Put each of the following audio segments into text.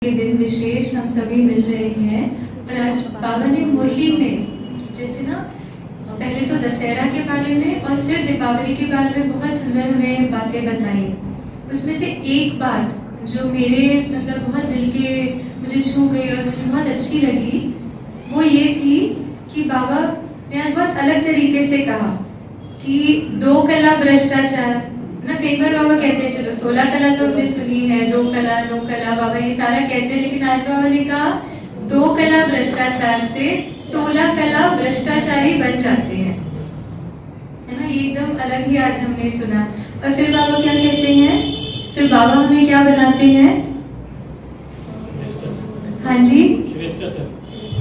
ये दिन विशेष हम सभी मिल रहे हैं और आज बाबा ने मुरली में जैसे ना पहले तो दशहरा के बारे में और फिर दीपावली के बारे में बहुत सुंदर हमें बातें बताई। उसमें से एक बात जो मेरे बहुत दिल के मुझे छू गई और मुझे बहुत अच्छी लगी वो ये थी कि बाबा ने आज बहुत अलग तरीके से कहा कि 2 कला भ्रष्टाचार ना। कई बार बाबा कहते हैं चलो 16 कला तो हमने सुनी है, 2 कला 9 कला बाबा ये सारा कहते हैं, लेकिन आज बाबा ने कहा 2 कला भ्रष्टाचार से 16 कला भ्रष्टाचारी बन जाते हैं, है ना। ये एकदम अलग ही आज हमने सुना। और फिर बाबा क्या कहते हैं, फिर बाबा हमें क्या बनाते हैं? हाँ जी,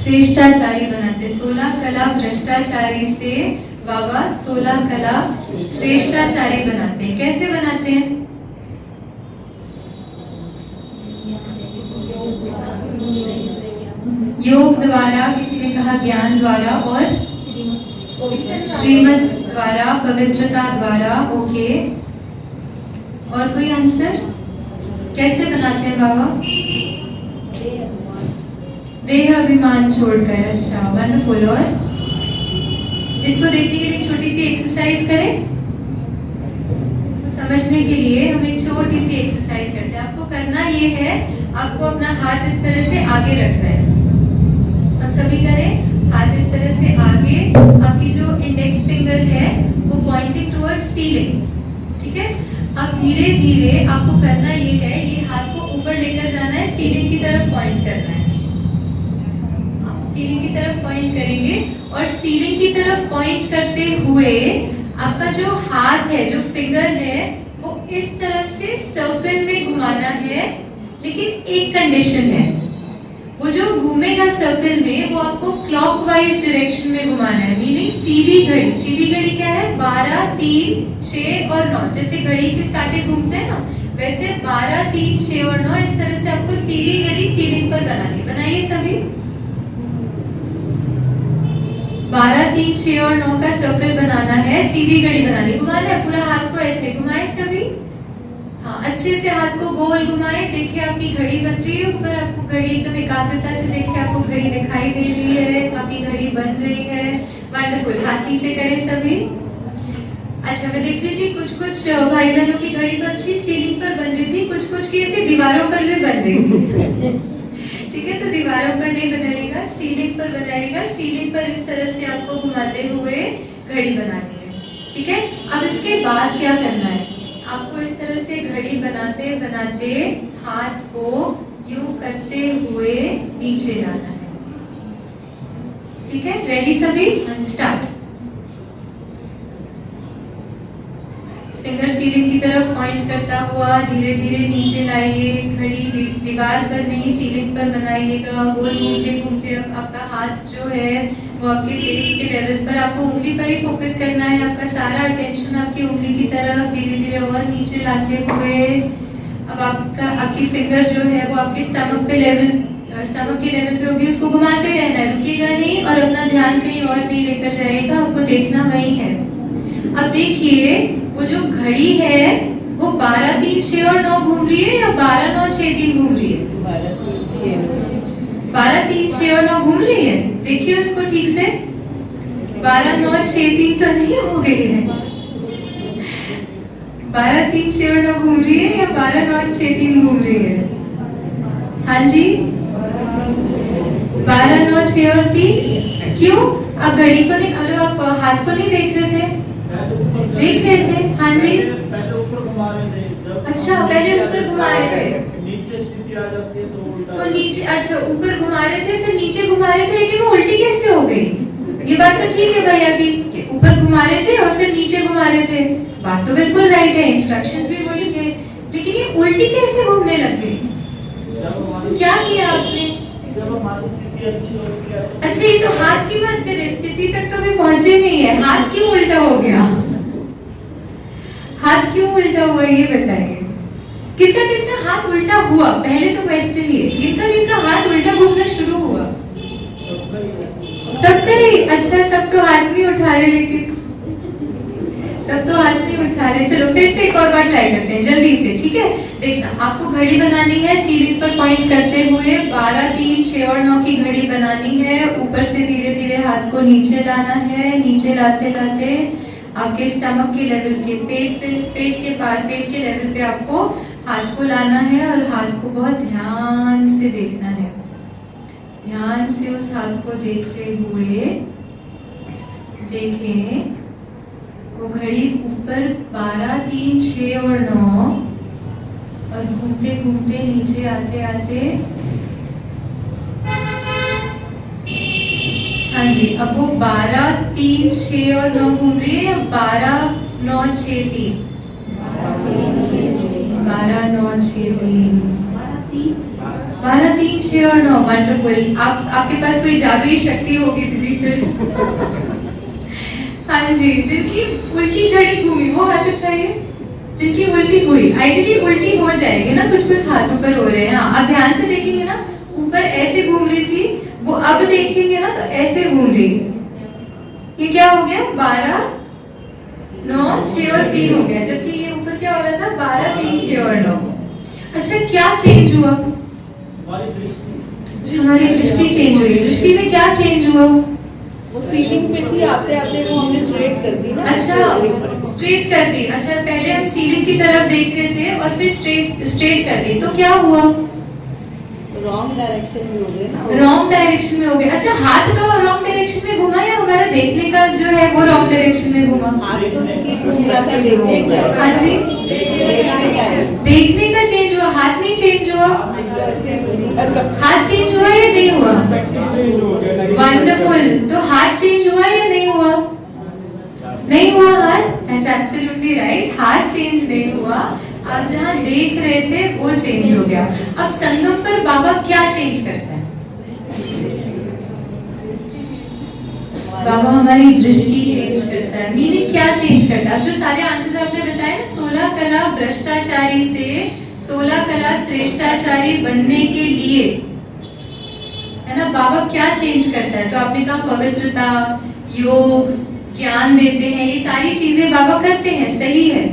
श्रेष्ठाचारी बनाते। 16 कला भ्रष्टाचारी से बाबा 16 कला श्रेष्ठाचारी बनाते हैं। कैसे बनाते हैं? योग द्वारा, किसी ने कहा ज्ञान द्वारा, और श्रीमत द्वारा, पवित्रता द्वारा। ओके, और कोई आंसर? कैसे बनाते हैं बाबा? देह अभिमान छोड़कर। अच्छा, वंडरफुल। और इसको देखने के लिए छोटी सी एक्सरसाइज करें। इसको समझने के लिए हम एक छोटी सी एक्सरसाइज करते हैं। आपको करना ये है, आपको अपना हाथ इस तरह से आगे रखना है। हम सभी करें, हाथ इस तरह से आगे। आपकी जो इंडेक्स फिंगर है वो पॉइंटिंग टुवर्ड सीलिंग, ठीक है। अब धीरे धीरे आपको करना ये है, ये हाथ को ऊपर लेकर जाना है, सीलिंग की तरफ पॉइंट करना है। सीलिंग की तरफ पॉइंट करेंगे और सीलिंग की तरफ पॉइंट करते हुए आपका जो हाथ है, जो फिंगर है, वो इस तरफ से सर्कल में घुमाना है। लेकिन एक कंडीशन है, वो जो घूमेगा सर्कल में वो आपको क्लॉकवाइज डायरेक्शन में घुमाना है। मीनिंग सीधी घड़ी। सीधी घड़ी क्या है? 12, 3, 6 और 9। जैसे घड़ी के कांटे घूमते हैं ना, वैसे 12, 3, 6 और 9 इस तरह से आपको सीधी घड़ी सीलिंग पर बनानी। बनाइए सभी। 12, 3, 6 और 9 का सर्कल बनाना है, सीधी घड़ी बनानी। घुमाना है पूरा हाथ को, ऐसे घुमाए सभी। हाँ, अच्छे से हाथ को गोल घुमाए। देखिए आपकी घड़ी बन रही है ऊपर, आपको घड़ी एकदम एकाग्रता से देखिए, आपको घड़ी दिखाई दे रही है, आपकी घड़ी बन रही है। वंडरफुल। हाथ नीचे करें सभी। अच्छा, मैं देख रही थी कुछ भाई बहनों की घड़ी तो अच्छी सीलिंग पर बन रही थी, कुछ की ऐसे दीवारों पर भी बन रही थी। ठीक है, तो दीवारों पर नहीं बनाइएगा, सीलिंग पर बनाइएगा। सीलिंग पर इस तरह से आपको घुमाते हुए घड़ी बनानी है, ठीक है। अब इसके बाद क्या करना है, आपको इस तरह से घड़ी बनाते बनाते हाथ को यूं करते हुए नीचे लाना है, ठीक है। रेडी सभी? स्टार्ट। फिंगर सीलिंग की तरफ पॉइंट करता हुआ धीरे धीरे नीचे लाइए। घड़ी दीवार पर नहीं, सीलिंग पर बनाइएगा। गोल घूमते घूमते आपका हाथ जो है वो आपके फेस के लेवल पर, आपको उंगली पर ही फोकस करना है। आपका सारा अटेंशन आपकी उंगली की तरफ धीरे धीरे और नीचे लाते हुए। अब आपकी फिंगर जो है वो आपके स्टमक के लेवल पे होगी। उसको घुमाते रहना है, रुकिएगा नहीं और अपना ध्यान कहीं और नहीं लेकर जाएगा, आपको देखना वही है। अब देखिए वो जो घड़ी है वो 12, 3, 6 और 9 घूम रही है या 12, 9, 6, 3 घूम रही है? 12, 3, 6 और 9 घूम रही है। देखिए उसको ठीक से। 12, 9, 6, 3 तो नहीं हो गई है। 12, 3, 6 और 9 घूम रही है या 12, 9, 6, 3 घूम रही है? हाँ जी, 12, 9, 6 और 3। क्यों? अब घड़ी को नहीं, अरे आप हाथ को नहीं देख रहे थे? देख रहे थे। हाँ जी, पहले ऊपर घुमा रहे थे। अच्छा, पहले ऊपर घुमा रहे थे, नीचे स्थिति आ जाती है तो नीचे। अच्छा, ऊपर घुमा रहे थे फिर नीचे घुमा रहे थे, लेकिन वो उल्टी कैसे हो गई? ये बात तो ठीक है भैया की कि ऊपर घुमा रहे थे और फिर नीचे घुमा रहे थे, बात तो बिल्कुल राइट है, इंस्ट्रक्शंस भी वही थे, लेकिन ये उल्टी कैसे घूमने लग गई? क्या किया आपने? जब हमारी स्थिति अच्छी होती है। अच्छा, ये तो हाथ की बात कर रहे, स्थिति तक तो भी पहुंचे नहीं है। हाथ क्यों उल्टा हो गया? हाथ क्यों उल्टा हुआ ये बताइए। किसका किसका हाथ उल्टा हुआ? पहले तो क्वेश्चन ये, किसका हाथ उल्टा घूमना शुरू हुआ? सबका ही। अच्छा, सब तो हाथ नहीं उठा रहे, लेकिन सब तो हाथ नहीं उठा रहे। चलो फिर से एक और बार ट्राई करते हैं जल्दी से, ठीक है। देखना, आपको घड़ी बनानी है, सीलिंग पर पॉइंट करते हुए 12, 3, 6 और 9 की घड़ी बनानी है। ऊपर से धीरे धीरे हाथ को नीचे लाना है, नीचे लाते लाते आपके स्टमक के लेवल के पेट के पास, पेट के लेवल पे आपको हाथ को लाना है और हाथ को बहुत ध्यान से देखना है। ध्यान से उस हाथ को देखते हुए देखें वो घड़ी ऊपर 12, 3, 6 और 9 और घूमते घूमते नीचे आते आते, हाँ जी, अब वो 12, 3, 6 और 9 घूम रही है या 12, 9, 6, 3? 12, 9, 6, 3, 12, 3, 6 और 9। वंडरफुल। आपके पास कोई जादुई शक्ति होगी दीदी फिर। हाँ जी, जिनकी उल्टी घड़ी घूमी वो हाथ उठाइए। जिनकी उल्टी हुई, आइडियली उल्टी हो जाएगी ना, कुछ कुछ हाथ ऊपर हो रहे हैं। हाँ, आप ध्यान से देखेंगे ना, ऊपर ऐसे घूम रही थी वो, अब देखेंगे ना तो ऐसे घूम रही है। ये क्या हो गया? 12, 9, 6 और 3 हो गया, जबकि ये ऊपर क्या हो रहा था? 12, 3, 6 और 9। अच्छा, क्या चेंज हुआ? हमारी दृष्टि चेंज हुई। दृष्टि में क्या चेंज हुआ? वो सीलिंग पे थी, आते आते वो हमने स्ट्रेट कर दी ना। अच्छा, स्ट्रेट कर दी। अच्छा, पहले हम सीलिंग की तरफ देख रहे थे और फिर स्ट्रेट कर दी, तो क्या हुआ? रॉन्ग डायरेक्शन में हो गए ना। रॉन्ग डायरेक्शन में हो गए। अच्छा, हाथ का रॉन्ग डायरेक्शन में घुमा या हमारा देखने का जो है वो रॉन्ग डायरेक्शन में घुमा? हाथ तो ठीक घूम रहा था, देखने का। हाँ जी, देखने का चेंज हुआ, हाथ नहीं चेंज हुआ। हाथ चेंज हुआ या नहीं हुआ? वंडरफुल। तो हाथ चेंज हुआ या नहीं हुआ? नहीं हुआ हाथ? दैट्स एब्सोल्युटली राइट, हाथ चेंज नहीं हुआ। आप जहाँ देख रहे थे वो चेंज हो गया। अब संगम पर बाबा क्या चेंज करता है? बाबा हमारी दृष्टि चेंज करता है। मीनिंग क्या चेंज करता है? जो सारे आंसर्स आपने बताए ना, 16 कला भ्रष्टाचारी से 16 कला श्रेष्ठाचारी बनने के लिए, है ना, बाबा क्या चेंज करता है? तो आपने कहा पवित्रता, योग, ज्ञान देते हैं, ये सारी चीजें बाबा करते हैं, सही है।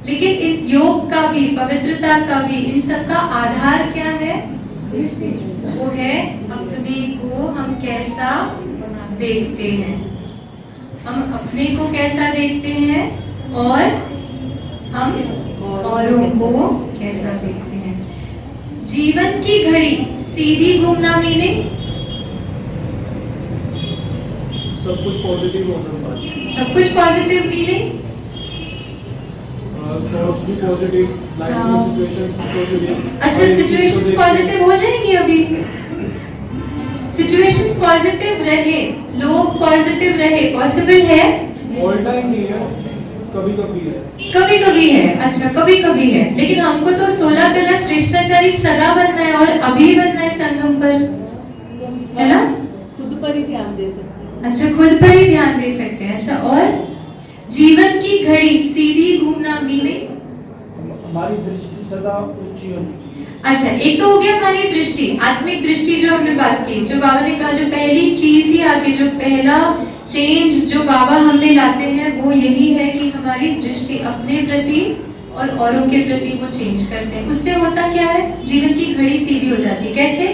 लेकिन इन योग का भी, पवित्रता का भी, इन सब का आधार क्या है? वो है अपने को हम कैसा देखते हैं। हम अपने को कैसा देखते हैं और हम औरों को कैसा देखते हैं। जीवन की घड़ी सीधी घूमना मीनिंग सब कुछ पॉजिटिव होना, सब कुछ पॉजिटिव मीनिंग थॉट्स भी पॉजिटिव, लाइफ में सिचुएशंस भी पॉजिटिव। अच्छा, सिचुएशंस पॉजिटिव हो जाएंगी अभी। सिचुएशंस पॉजिटिव रहे, लोग पॉजिटिव रहे, पॉसिबल है? ऑल टाइम नहीं है, कभी कभी है। कभी कभी है। अच्छा, कभी कभी है, लेकिन हमको तो 16 कला श्रेष्ठाचारी सदा बनना है और अभी बनना है संगम पर, है ना? खुद पर ही ध्यान दे सकते हैं। अच्छा, खुद पर ही ध्यान दे सकते हैं। अच्छा, और जीवन की घड़ी सीधी घूमना मीनिंग हमारी दृष्टि सदा ऊंची होनी चाहिए। अच्छा, एक तो हो गया हमारी दृष्टि, आत्मिक दृष्टि जो हमने बात की, जो बाबा ने कहा जो पहली चीज ही आती, जो पहला चेंज जो बाबा हमें लाते हैं वो यही है कि हमारी दृष्टि अपने प्रति और औरों के प्रति वो चेंज करते हैं। उससे होता क्या है? जीवन की घड़ी सीधी हो जाती है। कैसे?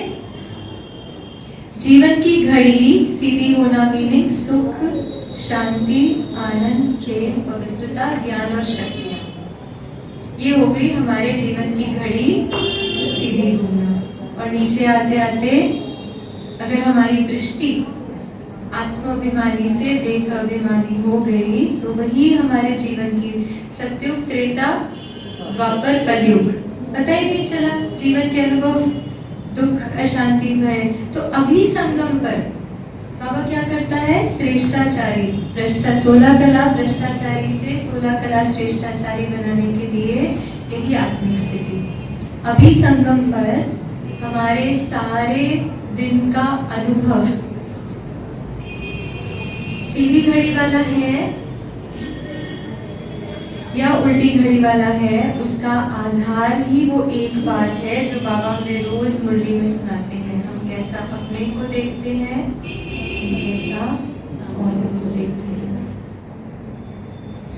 जीवन की घड़ी सीधी होना मीनिंग सुख, शांति, आनंद, प्रेम, पवित्रता, ज्ञान और शक्तियाँ, ये हो गई हमारे जीवन की घड़ी सीधी घूमना। और नीचे आते आते अगर हमारी दृष्टि आत्माभिमानी से देह अभिमानी हो गई तो वही हमारे जीवन की सतयुग, त्रेता, द्वापर, कलयुग, पता ही नहीं चला जीवन के अनुभव, दुख, अशांति, भय। तो अभी संगम पर बाबा क्या करता है? श्रेष्ठाचारी, 16 कला भ्रष्टाचारी से 16 कला श्रेष्ठाचारी बनाने के लिए यही आत्मिक स्थिति। अभी संगम पर हमारे सारे दिन का अनुभव सीधी घड़ी वाला है या उल्टी घड़ी वाला है, उसका आधार ही वो एक बात है जो बाबा हमें रोज मुरली में सुनाते हैं। हम कैसा अपने को देखते हैं, कैसा औरों को देखते हैं।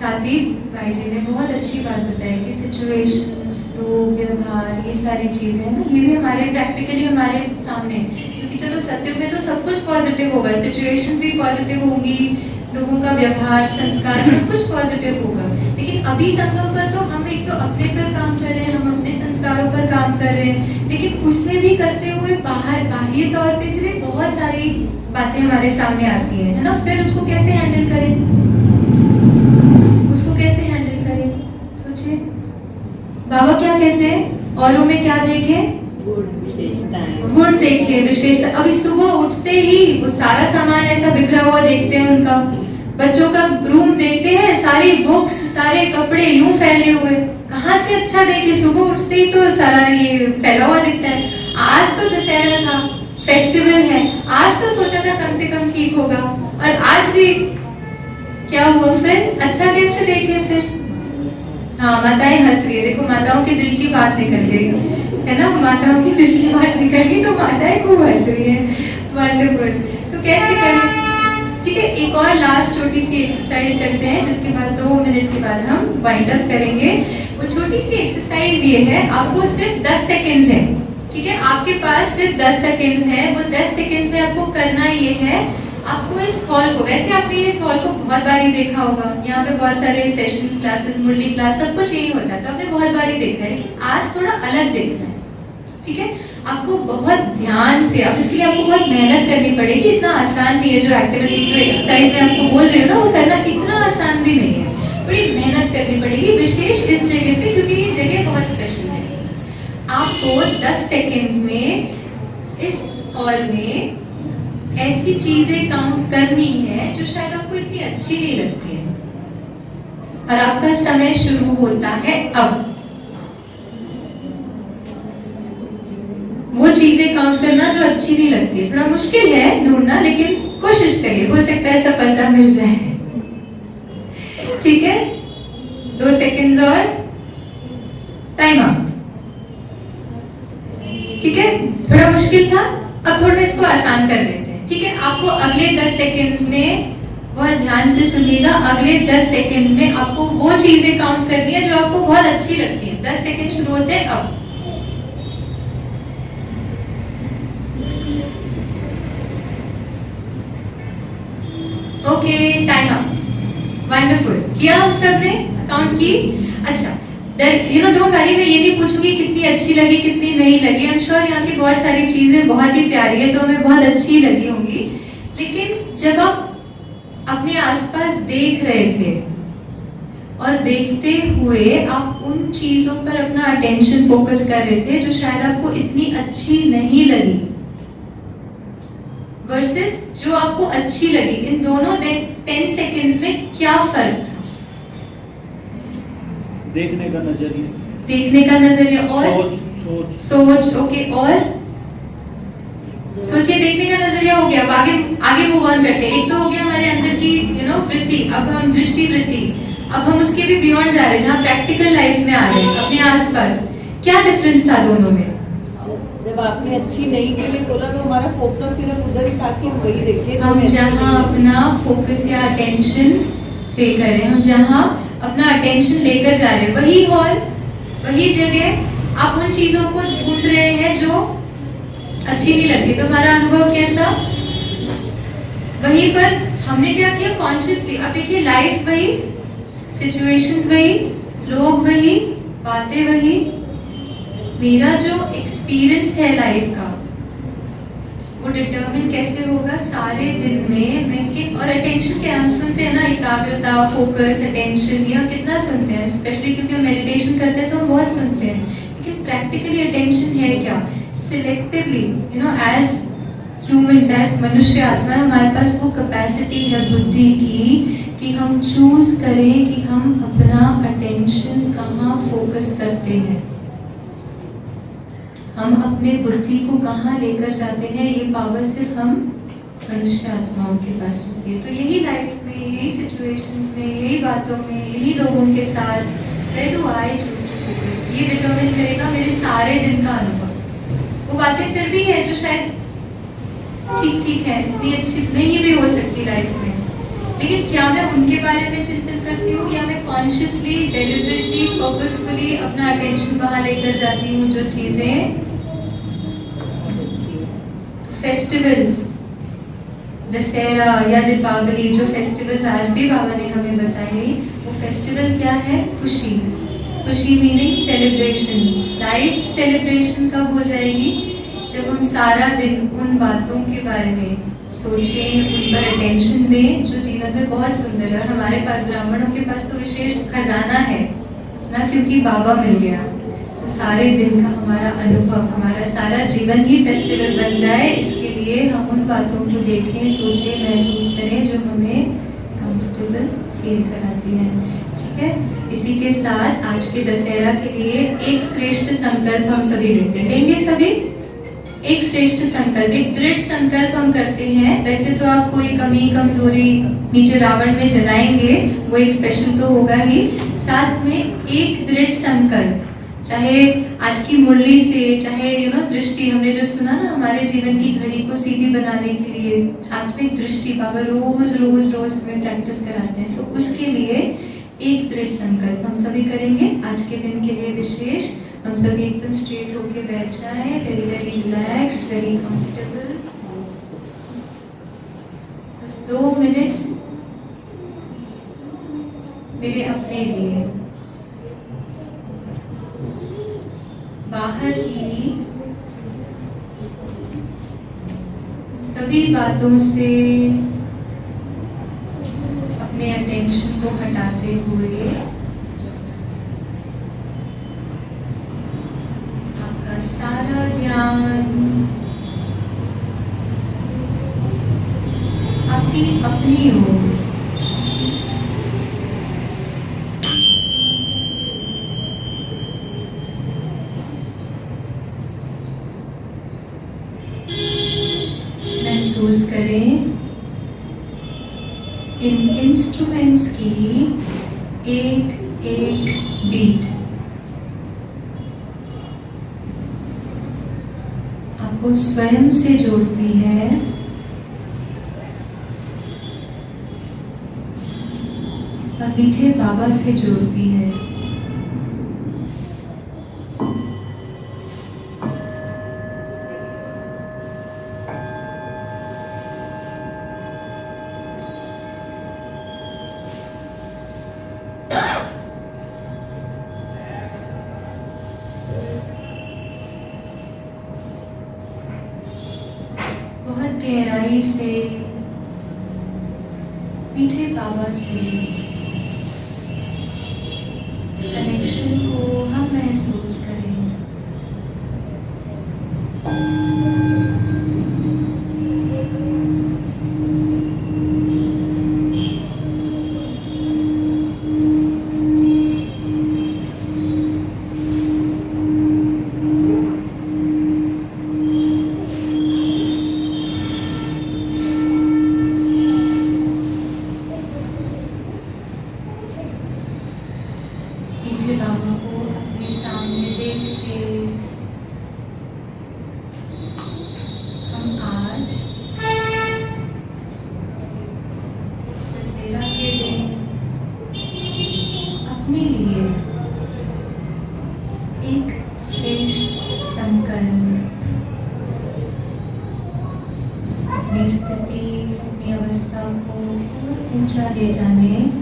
साथ ही भाई जी ने बहुत अच्छी बात बताई कि सिचुएशंस, लोग, व्यवहार, ये सारी चीजें हैं ना, ये भी हमारे प्रैक्टिकली हमारे सामने, क्योंकि चलो सत्युग में तो सब कुछ पॉजिटिव होगा, सिचुएशंस भी पॉजिटिव होंगी, लोगों का व्यवहार, संस्कार सब कुछ पॉजिटिव होगा। लेकिन अभी संगम पर तो हम एक तो अपने पर काम कर रहे हैं, हम अपने संस्कारों पर काम कर रहे हैं, लेकिन उसमें भी करते हुए बाह्य तौर पे से भी बहुत सारी बातें हमारे सामने आती हैं, है ना। फिर उसको कैसे हैंडल करें, उसको कैसे हैंडल करें, सोचिए। बाबा क्या कहते हैं, औरों में क्या देखे, गुण देखे, विशेषता। अभी सुबह उठते ही वो सारा सामान ऐसा बिखरा हुआ देखते हैं, उनका बच्चों का रूम देखते हैं, सारी बुक्स, सारे कपड़े यूं फैले हुए, कहाँ से अच्छा देखे, सुबह उठते ही तो सारा ये फैला हुआ दिखता है। आज तो दशहरा था, फेस्टिवल है, आज तो सोचा था कम से कम ठीक होगा, और आज भी क्या हुआ, फिर अच्छा कैसे देखे फिर। हाँ, माताएं हंस रही है, देखो माताओं के दिल की बात निकल गई, है ना, माताओं की दिल की बात निकल गई तो माताएं खूब हंस रही है, वंडरफुल। तो कैसे करें, ठीक है। एक और लास्ट छोटी सी एक्सरसाइज करते हैं, जिसके बाद 2 मिनट के बाद हम वाइंड अप करेंगे। वो छोटी सी एक्सरसाइज ये है, आपको सिर्फ 10 सेकेंड्स है, ठीक है, आपके पास सिर्फ 10 सेकेंड्स है। वो 10 सेकेंड्स में आपको करना ये है, आपको इस हॉल को, वैसे आपने इस हॉल को बहुत बारी देखा होगा, यहाँ पे बहुत सारे सेशंस, क्लासेस, मुरली क्लास, सब कुछ यही होता है, तो आपने बहुत बारी देखा है, लेकिन आज थोड़ा अलग देखना है, ठीक है। आपको बहुत ध्यान से, अब इसके लिए आपको बहुत मेहनत करनी पड़ेगी, इतना आसान नहीं है। जो एक्टिविटी, जो एक्सरसाइज मैं आपको बोल रही हूँ ना, वो करना इतना आसान भी नहीं है, बड़ी मेहनत करनी पड़ेगी, विशेष इस जगह पे, क्योंकि ये जगह बहुत स्पेशल है। आपको 10 सेकेंड्स में इस हॉल में ऐसी चीजें काउंट करनी है जो शायद आपको इतनी अच्छी नहीं लगती है, और आपका समय शुरू होता है अब। वो चीजें काउंट करना जो अच्छी नहीं लगती है, थोड़ा मुश्किल है ढूंढना, लेकिन कोशिश करिए, हो सकता है सफलता मिल जाए, ठीक है। 2 सेकेंड्स और टाइम अप, ठीक है। थोड़ा मुश्किल था, अब थोड़ा इसको आसान कर देते हैं, ठीक है। आपको अगले 10 सेकेंड्स में, बहुत ध्यान से सुनिएगा, अगले 10 सेकेंड्स में आपको वो चीजें काउंट करनी है जो आपको बहुत अच्छी लगती है। 10 सेकेंड शुरू होते हैं अब। Okay, time up, wonderful. किया हम सब ने, काउंट की, अच्छा। डोंट वरी, मैं ये नहीं पूछूंगी कितनी अच्छी लगी, कितनी नहीं लगी। आई एम श्योर यहाँ की बहुत सारी चीजें बहुत ही प्यारी है, तो हमें बहुत अच्छी लगी होंगी, लेकिन जब आप अपने आसपास देख रहे थे और देखते हुए आप उन चीजों पर अपना अटेंशन फोकस कर रहे थे जो शायद आपको इतनी अच्छी नहीं लगी, वर्सेस जो आपको अच्छी लगी, इन दोनों 10 सेकेंड्स में क्या फर्क था? देखने का नजरिया, देखने का नजरिया और सोच, ओके। और सोचिए, देखने का नजरिया हो गया, अब आगे मूव ऑन करते हैं। एक तो हो गया हमारे अंदर की वृत्ति, अब हम दृष्टि वृत्ति, अब हम उसके भी बियॉन्ड जा रहे हैं, जहाँ प्रैक्टिकल लाइफ में आ रहे हैं, अपने आसपास। क्या डिफरेंस था दोनों में? जब आपने अच्छी नहीं के लिए बोला तो हमारा फोकस सिर्फ उधर ही था कि हम वही देखें, हम जहाँ अपना फोकस या अटेंशन पे करें, हम जहाँ अपना अटेंशन लेकर जा रहे हैं, वही हॉल, वही जगह, आप उन चीजों को ढूंढ रहे हैं जो अच्छी नहीं लगती, तो हमारा अनुभव कैसा? वहीं पर हमने क्या किया, कॉन्शियसली। अब देखिए, लाइफ वही, सिचुएशंस वही, लोग वही, बातें वही, मेरा जो एक्सपीरियंस है लाइफ का, वो डिटरमिन कैसे होगा सारे दिन में मैं और अटेंशन क्या हम सुनते हैं ना, एकाग्रता, फोकस, अटेंशन, ये हम कितना सुनते हैं, स्पेशली क्योंकि हम मेडिटेशन करते हैं तो हम बहुत सुनते हैं, लेकिन प्रैक्टिकली अटेंशन है क्या? सिलेक्टिवली, एज ह्यूमंस, एज मनुष्य आत्मा, हमारे पास वो कैपेसिटी है बुद्धि की कि हम चूज करें कि हम अपना अटेंशन कहाँ फोकस करते हैं, हम अपने बुद्धि को कहाँ लेकर जाते हैं। ये पावर सिर्फ हम मनुष्य आत्माओं के पास होती है। तो यही लाइफ में, यही सिचुएशंस में, यही बातों में, यही लोगों के साथ, where do I choose to focus, ये डिटरमिन करेगा मेरे सारे दिन का अनुभव। वो बातें फिर भी है जो शायद ठीक है, इतनी अच्छी नहीं भी हो सकती लाइफ में, लेकिन क्या मैं उनके बारे में चिंतन करती हूँ या मैं कॉन्शियसली डेलिबरेटली पर्पसफुली अपना अटेंशन वहां लेकर जाती हूँ जो चीजें फेस्टिवल दशहरा या दीपावली जो फेस्टिवल्स आज भी बाबा ने हमें बताए वो फेस्टिवल क्या है खुशी खुशी मीनिंग सेलिब्रेशन लाइफ सेलिब्रेशन कब हो जाएगी जब हम सारा दिन उन बातों के बारे में सोचें उन पर अटेंशन दें जो जीवन में बहुत सुंदर है और हमारे पास ब्राह्मणों के पास तो विशेष खजाना है ना क्योंकि बाबा मिल गया तो सारे दिन का हमारा अनुभव हमारा सारा जीवन ही फेस्टिवल बन जाए इसके लिए हम उन बातों को देखें सोचें महसूस करें जो हमें कंफर्टेबल फील कराती है ठीक है इसी के साथ आज के दशहरा के लिए एक श्रेष्ठ संकल्प हम सभी लेंगे सभी एक श्रेष्ठ संकल्प एक दृढ़ संकल्प हम करते हैं वैसे तो आप कोई कमी कमजोरी नीचे रावण में जलाएंगे वो एक स्पेशल तो होगा ही साथ में एक दृढ़ संकल्प चाहे आज की मुरली से चाहे दृष्टि हमने जो सुना ना हमारे जीवन की घड़ी को सीधी बनाने के लिए आत्मिक दृष्टि बाबा रोज रोज रोज हमें प्रैक्टिस कराते हैं तो उसके लिए एक दृढ़ संकल्प हम सभी करेंगे आज के दिन के लिए विशेष हम सभी एकदम स्ट्रेट होके बैठ जाएं very very relaxed very comfortable बस 2 मिनट मेरे अपने लिए बाहर की सभी बातों से अपने अटेंशन को हटाते हुए आपका सारा ध्यान आपकी अपनी ओर महसूस करें इन इंस्ट्रूमेंट्स की एक एक बीट आपको स्वयं से जोड़ती है और मीठे बाबा से जोड़ती है बहुत गहराई से मीठे बाबा से उस कनेक्शन को हम महसूस करें मीठे बाबा को अपने सामने देखते हम आज दशहरा के दिन अपने लिए एक श्रेष्ठ संकल्प अपनी स्थिति अपनी अवस्था को ऊंचा ले जाने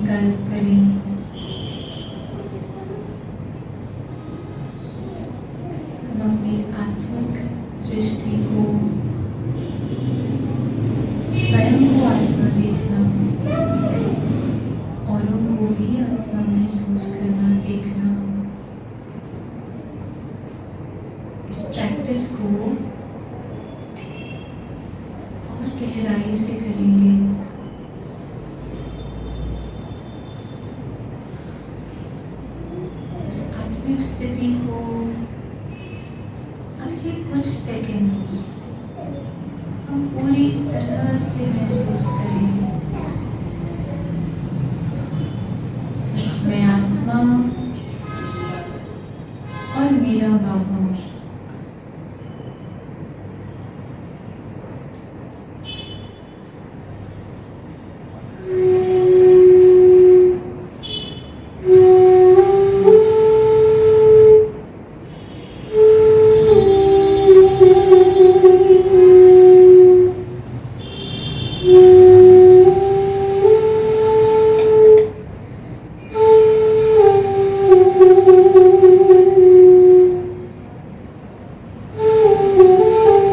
संकल्प करें हम अपनी आत्मिक दृष्टि को स्वयं को आत्मा देखना औरों को भी आत्मा महसूस करना देखना इस प्रैक्टिस को और गहराई से करेंगे स्थिति को अगले कुछ सेकंड्स हम पूरी तरह से महसूस करें इसमें आत्मा और मेरा बाबा